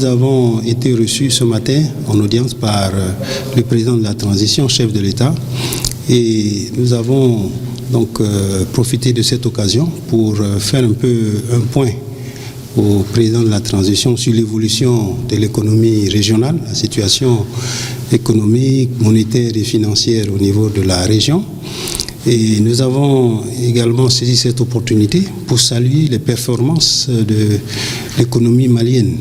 nous avons été reçus ce matin en audience par le président de la transition, chef de l'État, et nous avons donc profité de cette occasion pour faire un peu un point au président de la transition sur l'évolution de l'économie régionale, la situation économique, monétaire et financière au niveau de la région. Et nous avons également saisi cette opportunité pour saluer les performances de l'économie malienne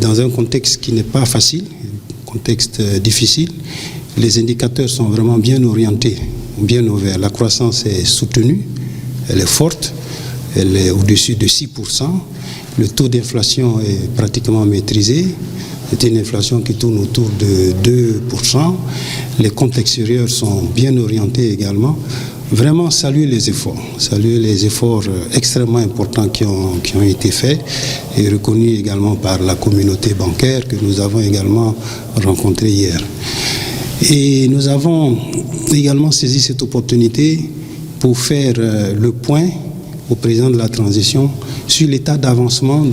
dans un contexte qui n'est pas facile, un contexte difficile. Les indicateurs sont vraiment bien orientés, bien ouverts. La croissance est soutenue, elle est forte, elle est au-dessus de 6%. Le taux d'inflation est pratiquement maîtrisé. C'est une inflation qui tourne autour de 2%. Les comptes extérieurs sont bien orientés également. Vraiment saluer les efforts extrêmement importants qui ont été faits et reconnus également par la communauté bancaire que nous avons également rencontrée hier. Et nous avons également saisi cette opportunité pour faire le point au président de la transition sur l'état d'avancement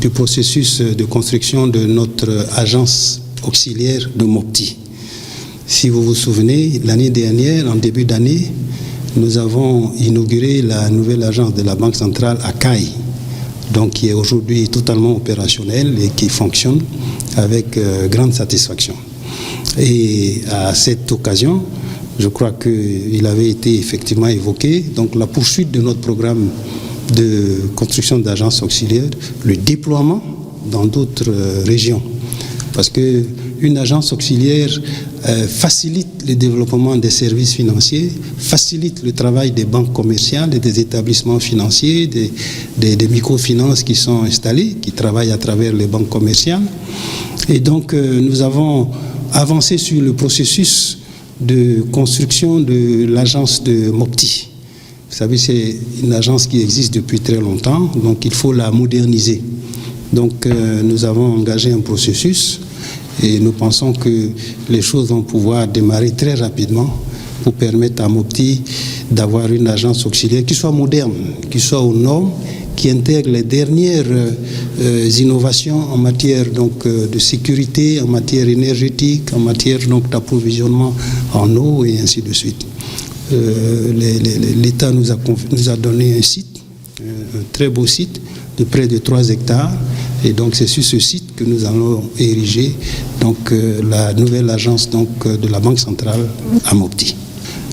du processus de construction de notre agence auxiliaire de Mopti. Si vous vous souvenez, l'année dernière, en début d'année, nous avons inauguré la nouvelle agence de la Banque centrale à Caille, donc qui est aujourd'hui totalement opérationnelle et qui fonctionne avec grande satisfaction. Et à cette occasion, je crois qu'il avait été effectivement évoqué donc la poursuite de notre programme de construction d'agences auxiliaires, le déploiement dans d'autres régions. Parce qu'une agence auxiliaire facilite le développement des services financiers, facilite le travail des banques commerciales et des établissements financiers, des microfinances qui sont installés, qui travaillent à travers les banques commerciales. Et donc nous avons avancé sur le processus de construction de l'agence de Mopti. Vous savez, c'est une agence qui existe depuis très longtemps, donc il faut la moderniser. Donc nous avons engagé un processus et nous pensons que les choses vont pouvoir démarrer très rapidement pour permettre à Mopti d'avoir une agence auxiliaire qui soit moderne, qui soit aux normes, qui intègre les dernières innovations en matière de sécurité, en matière énergétique, en matière d'approvisionnement en eau et ainsi de suite. L'État nous a donné un site, un très beau site de près de 3 hectares. Et donc c'est sur ce site que nous allons ériger la nouvelle agence de la Banque centrale à Mopti.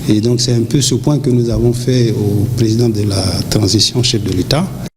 Et donc c'est un peu ce point que nous avons fait au président de la transition, chef de l'État.